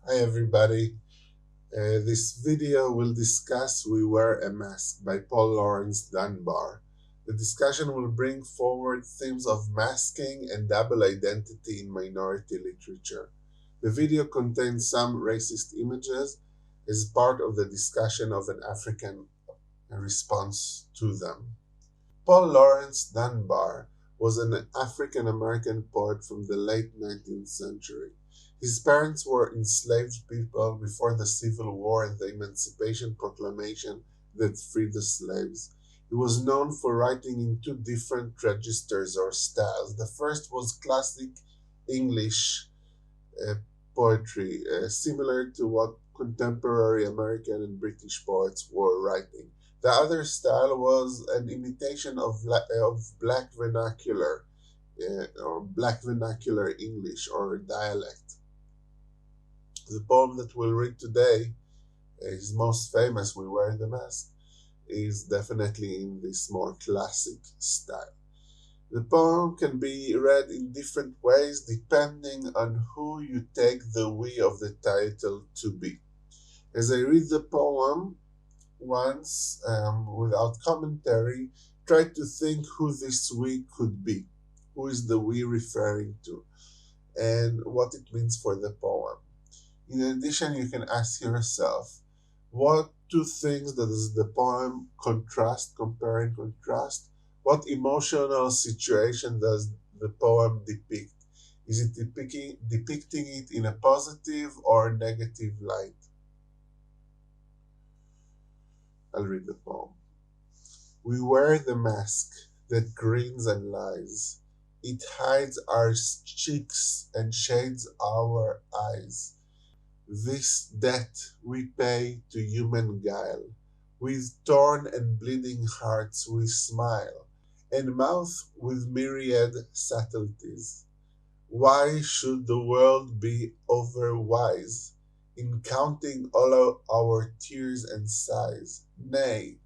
Hi everybody. This video will discuss We Wear a Mask by Laurence Dunbar. The discussion will bring forward themes of masking and double identity in minority literature. The video contains some racist images as part of the discussion of an African response to them. Laurence Dunbar was an African American poet from the late 19th century. His parents were enslaved people before the Civil War and the Emancipation Proclamation that freed the slaves. He was known for writing in two different registers or styles. The first was classic English uh, poetry, similar to what contemporary American and British poets were writing. The other style was an imitation of black vernacular or black vernacular English or dialect. The poem that we'll read today, his most famous, We Wear the Mask, is definitely in this more classic style. The poem can be read in different ways depending on who you take the we of the title to be. As I read the poem once without commentary, try to think who this we could be. Who is the we referring to? And what it means for the poem. In addition, you can ask yourself, what two things does the poem compare and contrast? What emotional situation does the poem depict? Is it depicting it in a positive or negative light? I'll read the poem. We wear the mask that grins and lies. It hides our cheeks and shades our eyes. This debt we pay to human guile. With torn and bleeding hearts we smile, and mouth with myriad subtleties. Why should the world be overwise in counting all our tears and sighs? Nay,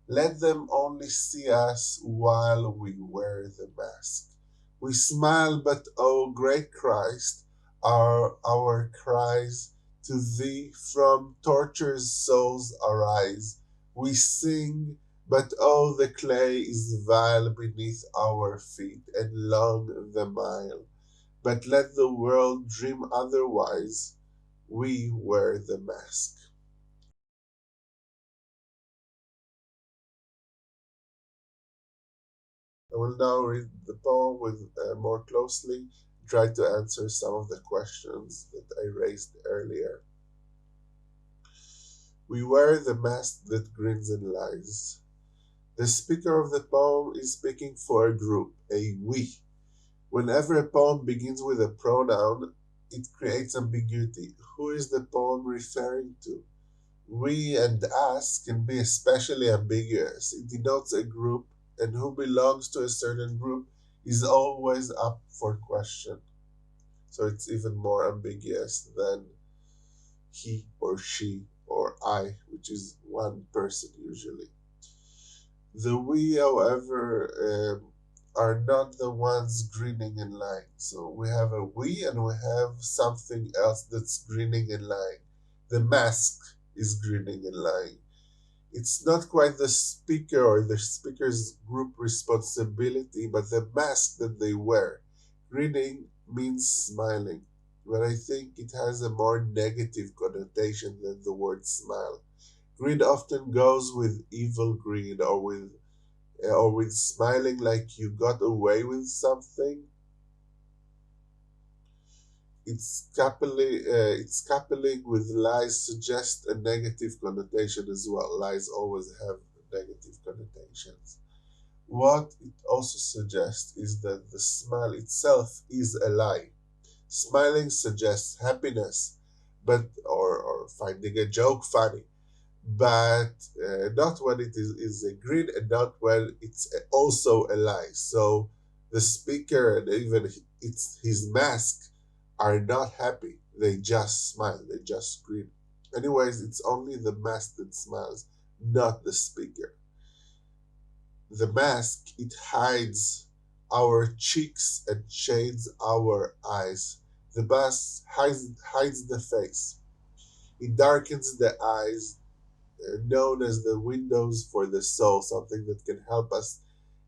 let them only see us while we wear the mask. We smile, but O great Christ, our cries to thee from tortured souls arise. We sing, but oh, the clay is vile beneath our feet, and long the mile. But let the world dream otherwise. We wear the mask. I will now read the poem with more closely, try to answer some of the questions that I raised earlier. We wear the mask that grins and lies. The speaker of the poem is speaking for a group, a we. Whenever a poem begins with a pronoun, it creates ambiguity. Who is the poem referring to? We and us can be especially ambiguous. It denotes a group, and who belongs to a certain group is always up for question. So it's even more ambiguous than he or she or I, which is one person usually. The we, however, are not the ones grinning and lying. So we have a we and we have something else that's grinning and lying. The mask is grinning and lying. It's not quite the speaker or the speaker's group responsibility, but the mask that they wear. Grinning means smiling, but I think it has a more negative connotation than the word smile. Grin often goes with evil grin or with smiling like you got away with something. Its coupling with lies suggests a negative connotation as well. Lies always have negative connotations. What it also suggests is that the smile itself is a lie. Smiling suggests happiness, but or finding a joke funny, but not when is a grin and not when it's also a lie. So the speaker and even it's his mask are not happy. They just smile. They just grin. Anyways, it's only the mask that smiles, not the speaker. The mask, it hides our cheeks and shades our eyes. The mask hides the face. It darkens the eyes, known as the windows for the soul, something that can help us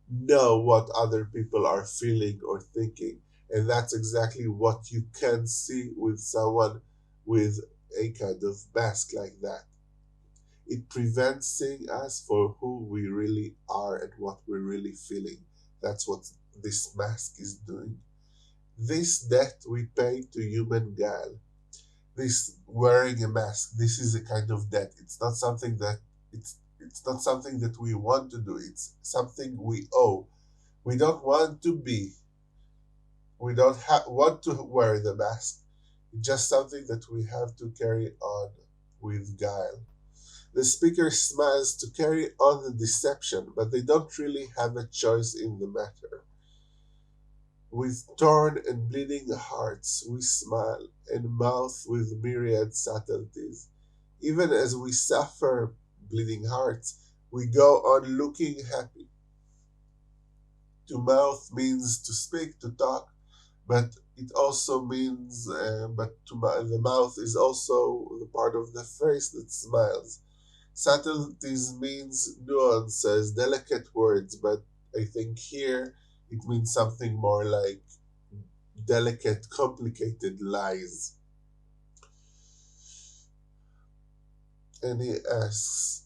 know what other people are feeling or thinking. And that's exactly what you can see with someone with a kind of mask like that. It prevents seeing us for who we really are and what we're really feeling. That's what this mask is doing. This debt we pay to human guile, this wearing a mask, this is a kind of debt. It's not something that we want to do. It's something we owe. We don't want to be. We don't want to wear the mask. It's just something that we have to carry on with guile. The speaker smiles to carry on the deception, but they don't really have a choice in the matter. With torn and bleeding hearts, we smile and mouth with myriad subtleties. Even as we suffer bleeding hearts, we go on looking happy. To mouth means to speak, to talk, but it also means, the mouth is also the part of the face that smiles. Subtleties means nuances, delicate words, but I think here it means something more like delicate, complicated lies. And he asks,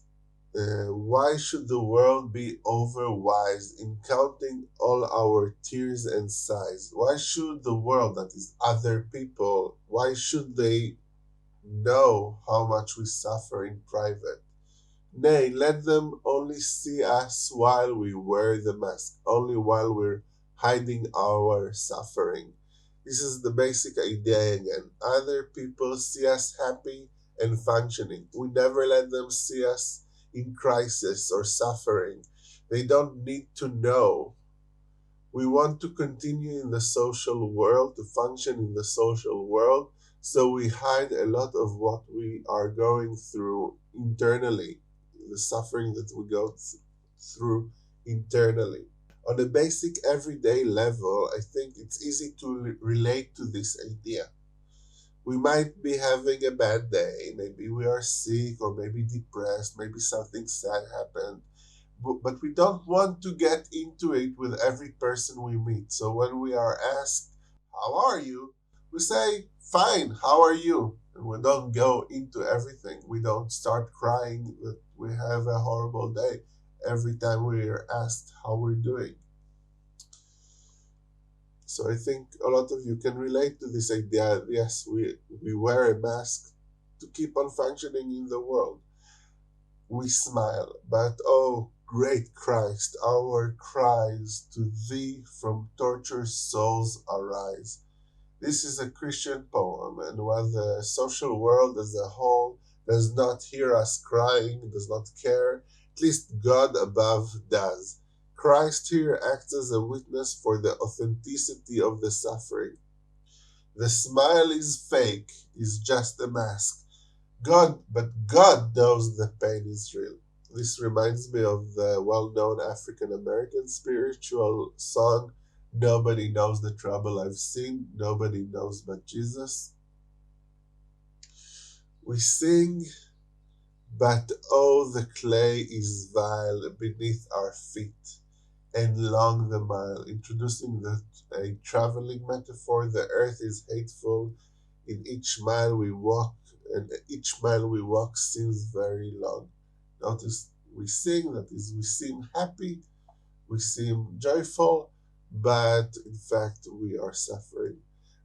why should the world be overwise in counting all our tears and sighs? Why should the world, that is other people, why should they know how much we suffer in private? Nay, let them only see us while we wear the mask, only while we're hiding our suffering. This is the basic idea again. Other people see us happy and functioning. We never let them see us in crisis or suffering. They don't need to know. We want to continue in the social world, to function in the social world, so we hide a lot of what we are going through internally, the suffering that we go through internally. On a basic everyday level, I think it's easy to relate to this idea. We might be having a bad day, maybe we are sick or maybe depressed, maybe something sad happened, but we don't want to get into it with every person we meet. So when we are asked, how are you? We say, fine, how are you? And we don't go into everything. We don't start crying that we have a horrible day every time we are asked how we're doing. So I think a lot of you can relate to this idea. Yes, we wear a mask to keep on functioning in the world. We smile, but oh, great Christ, our cries to thee from tortured souls arise. This is a Christian poem, and while the social world as a whole does not hear us crying, does not care, at least God above does. Christ here acts as a witness for the authenticity of the suffering. The smile is fake, is just a mask. But God knows the pain is real. This reminds me of the well-known African American spiritual song, Nobody Knows the Trouble I've Seen, Nobody Knows But Jesus. We sing, but oh, the clay is vile beneath our feet, and long the mile, introducing a traveling metaphor. The earth is hateful, in each mile we walk, and each mile we walk seems very long. Notice we sing, that is, we seem happy, we seem joyful, but in fact we are suffering.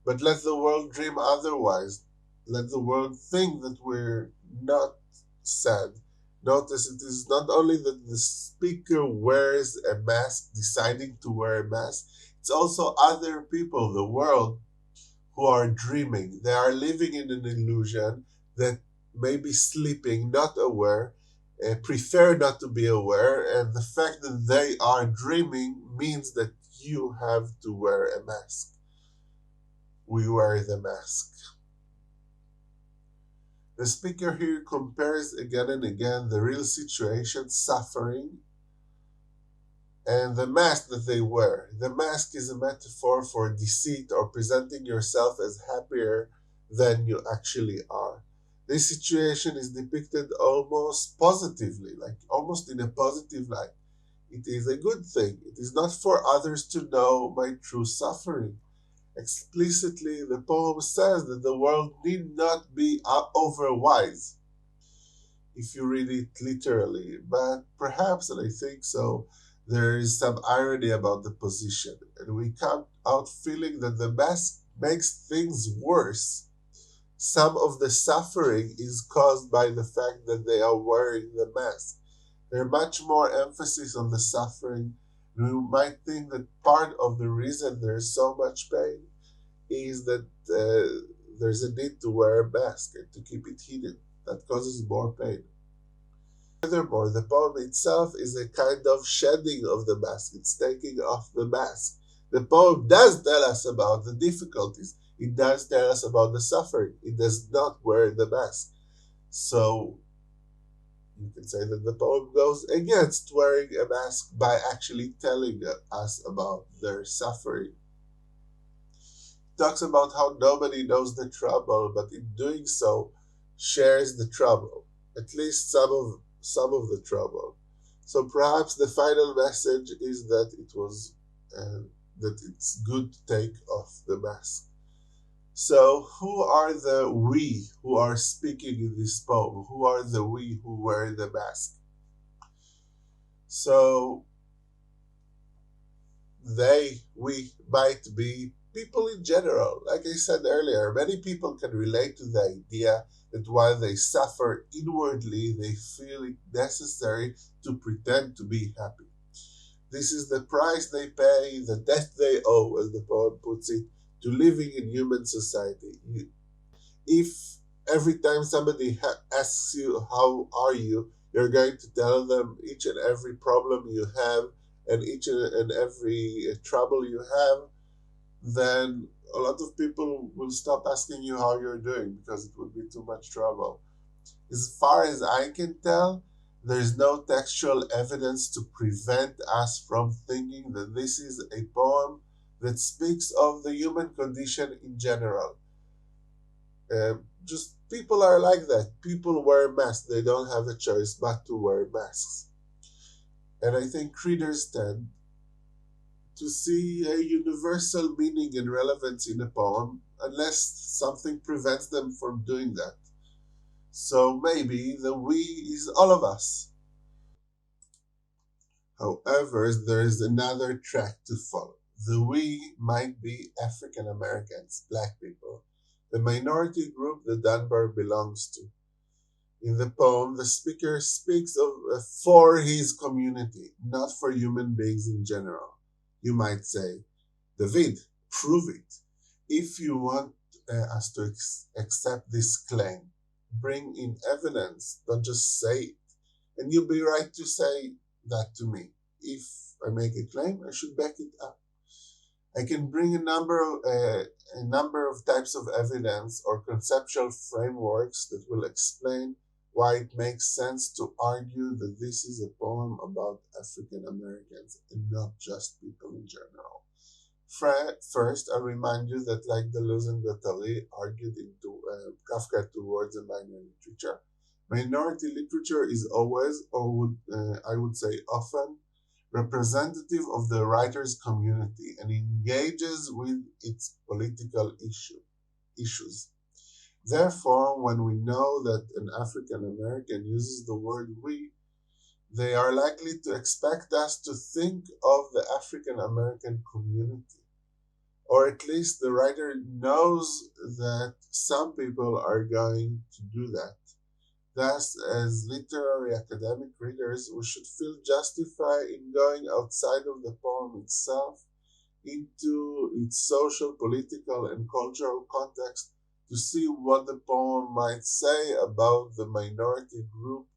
But let the world dream otherwise. Let the world think that we're not sad. Notice it is not only that the speaker wears a mask, deciding to wear a mask, it's also other people, the world, who are dreaming. They are living in an illusion that may be sleeping, not aware, prefer not to be aware, and the fact that they are dreaming means that you have to wear a mask. We wear the mask. The speaker here compares again and again the real situation, suffering, and the mask that they wear. The mask is a metaphor for deceit or presenting yourself as happier than you actually are. This situation is depicted almost positively, like almost in a positive light. It is a good thing. It is not for others to know my true suffering. Explicitly, the poem says that the world need not be overwise if you read it literally, but perhaps, and I think so, there is some irony about the position, and we come out feeling that the mask makes things worse. Some of the suffering is caused by the fact that they are wearing the mask. There's much more emphasis on the suffering. We might think that part of the reason there's so much pain is that there's a need to wear a mask and to keep it hidden. That causes more pain. Furthermore, the poem itself is a kind of shedding of the mask. It's taking off the mask. The poem does tell us about the difficulties. It does tell us about the suffering. It does not wear the mask. So you can say that the poem goes against wearing a mask by actually telling us about their suffering. It talks about how nobody knows the trouble, but in doing so, shares the trouble, at least some of the trouble. So perhaps the final message is that uh, it's good to take off the mask. So, who are the we who are speaking in this poem? Who are the we who wear the mask? So, we might be people in general. Like I said earlier, many people can relate to the idea that while they suffer inwardly, they feel it necessary to pretend to be happy. This is the price they pay, the debt they owe, as the poem puts it, to living in human society. If every time somebody asks you how are you, you're going to tell them each and every problem you have and each and every trouble you have, then a lot of people will stop asking you how you're doing because it would be too much trouble. As far as I can tell, there is no textual evidence to prevent us from thinking that this is a poem that speaks of the human condition in general. Just people are like that. People wear masks. They don't have a choice but to wear masks. And I think readers tend to see a universal meaning and relevance in a poem unless something prevents them from doing that. So maybe the we is all of us. However, there is another track to follow. The we might be African Americans, black people, the minority group that Dunbar belongs to. In the poem, the speaker speaks of for his community, not for human beings in general. You might say, David, prove it. If you want us to accept this claim, bring in evidence, don't just say it. And you'll be right to say that to me. If I make a claim, I should back it up. I can bring a number of types of evidence or conceptual frameworks that will explain why it makes sense to argue that this is a poem about African Americans and not just people in general. First, I remind you that, like Deleuze and Guattari argued in Kafka towards a minority literature, minority literature is always, or I would say often, representative of the writer's community and engages with its political issues. Therefore, when we know that an African American uses the word we, they are likely to expect us to think of the African American community. Or at least the writer knows that some people are going to do that. Thus, as literary academic readers, we should feel justified in going outside of the poem itself into its social, political, and cultural context to see what the poem might say about the minority group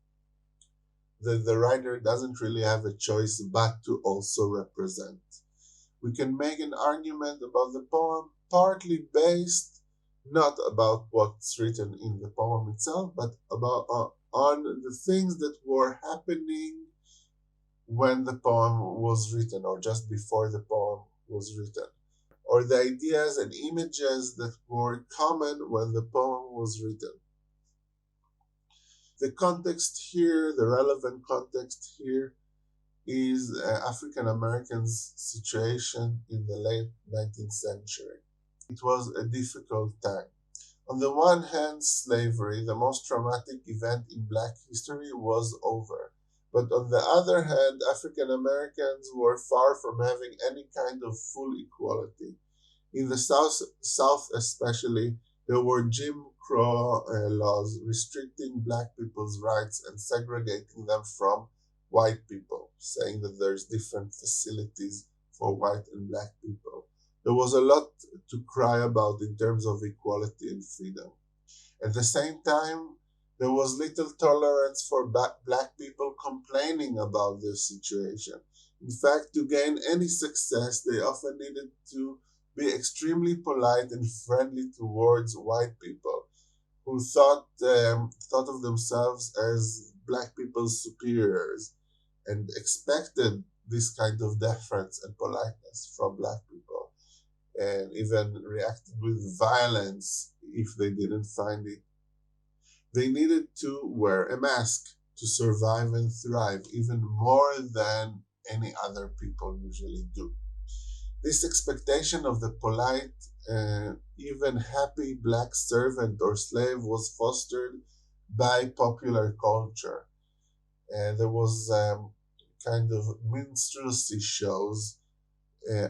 that the writer doesn't really have a choice but to also represent. We can make an argument about the poem partly based not about what's written in the poem itself, but about on the things that were happening when the poem was written, or just before the poem was written, or the ideas and images that were common when the poem was written. The context here, the relevant context here, is African Americans' situation in the late 19th century. It was a difficult time. On the one hand, slavery, the most traumatic event in Black history, was over. But on the other hand, African Americans were far from having any kind of full equality. In the South especially, there were Jim Crow laws restricting Black people's rights and segregating them from white people, saying that there's different facilities for white and Black people. There was a lot to cry about in terms of equality and freedom. At the same time, there was little tolerance for Black people complaining about their situation. In fact, to gain any success, they often needed to be extremely polite and friendly towards white people who thought of themselves as Black people's superiors and expected this kind of deference and politeness from Black people, and even reacted with violence if they didn't find it. They needed to wear a mask to survive and thrive, even more than any other people usually do. This expectation of the polite, even happy Black servant or slave was fostered by popular culture. There was kind of minstrelsy shows,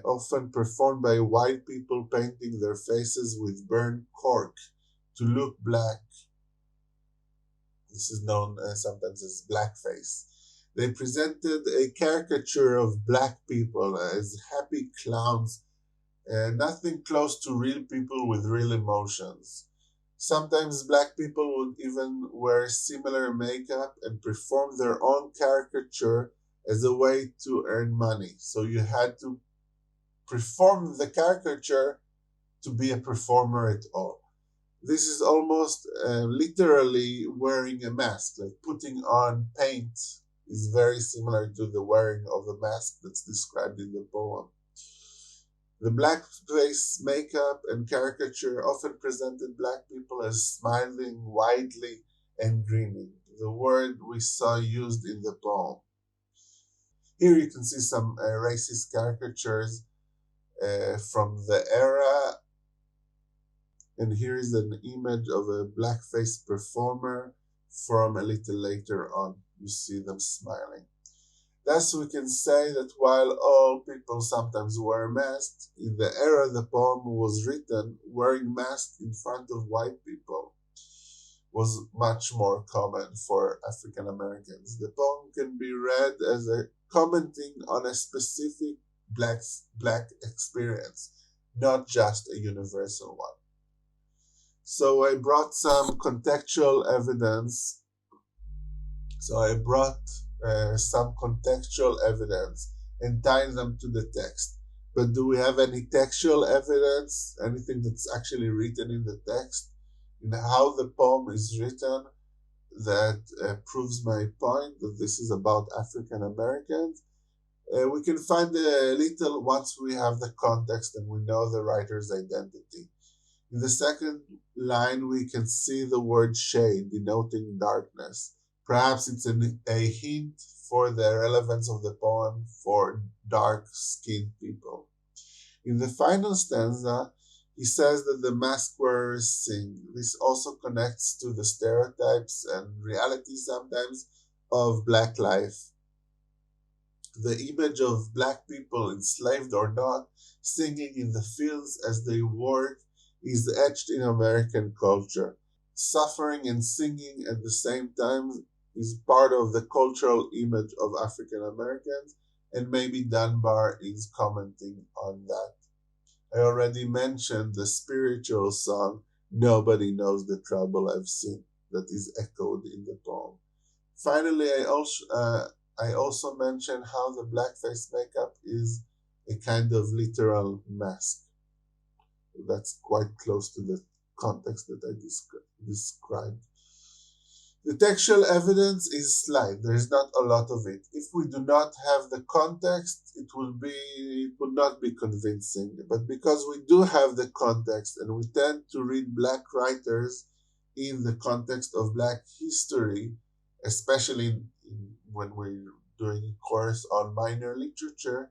often performed by white people painting their faces with burnt cork to look black. This is known sometimes as blackface. They presented a caricature of Black people as happy clowns, nothing close to real people with real emotions. Sometimes Black people would even wear similar makeup and perform their own caricature as a way to earn money. So you had to perform the caricature to be a performer at all. This is almost literally wearing a mask, like putting on paint is very similar to the wearing of a mask that's described in the poem. The blackface makeup and caricature often presented Black people as smiling widely and grinning, the word we saw used in the poem. Here you can see some racist caricatures from the era, and here is an image of a blackface performer from a little later on. You see them smiling. Thus, we can say that while all people sometimes wear masks, in the era the poem was written, wearing masks in front of white people was much more common for African Americans. The poem can be read as a commenting on a specific black experience, not just a universal one. So I brought some contextual evidence. Some contextual evidence and tied them to the text. But do we have any textual evidence, anything that's actually written in the text, in how the poem is written, that proves my point that this is about African Americans? We can find a little once we have the context and we know the writer's identity. In the second line, we can see the word shade, denoting darkness. Perhaps it's a hint for the relevance of the poem for dark-skinned people. In the final stanza, he says that the mask wearers sing. This also connects to the stereotypes and reality sometimes of Black life. The image of Black people, enslaved or not, singing in the fields as they work is etched in American culture. Suffering and singing at the same time is part of the cultural image of African Americans, and maybe Dunbar is commenting on that. I already mentioned the spiritual song, Nobody Knows the Trouble I've Seen, that is echoed in the poem. Finally, I also mentioned how the blackface makeup is a kind of literal mask. That's quite close to the context that I described. The textual evidence is slight. There is not a lot of it. If we do not have the context, it would not be convincing. But because we do have the context and we tend to read Black writers in the context of Black history, especially when we're doing a course on minor literature,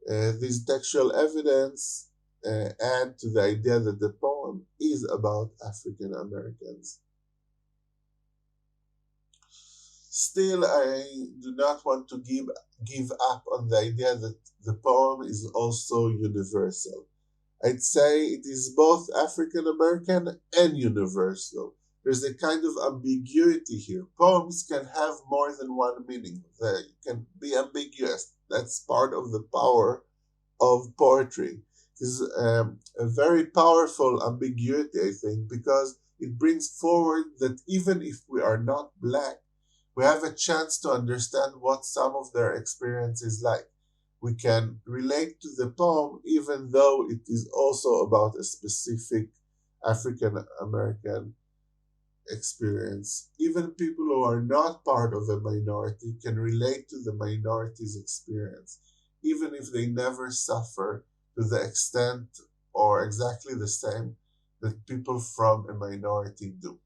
this textual evidence add to the idea that the poem is about African Americans. Still, I do not want to give up on the idea that the poem is also universal. I'd say it is both African American and universal. There's a kind of ambiguity here. Poems can have more than one meaning. They can be ambiguous. That's part of the power of poetry. It is a very powerful ambiguity, I think, because it brings forward that even if we are not Black, we have a chance to understand what some of their experience is like. We can relate to the poem even though it is also about a specific African American experience. Even people who are not part of a minority can relate to the minority's experience, even if they never suffer to the extent or exactly the same that people from a minority do.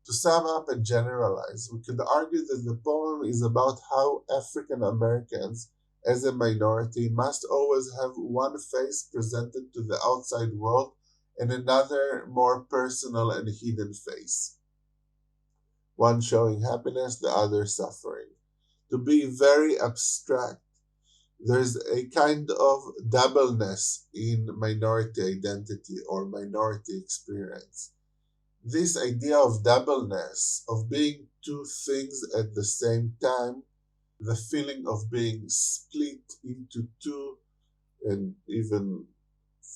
To sum up and generalize, we could argue that the poem is about how African Americans, as a minority, must always have one face presented to the outside world and another more personal and hidden face, one showing happiness, the other suffering. To be very abstract, there's a kind of doubleness in minority identity or minority experience. This idea of doubleness, of being two things at the same time, the feeling of being split into two, and even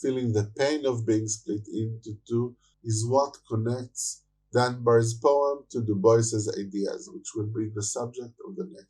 feeling the pain of being split into two, is what connects Dunbar's poem to Du Bois's ideas, which will be the subject of the next.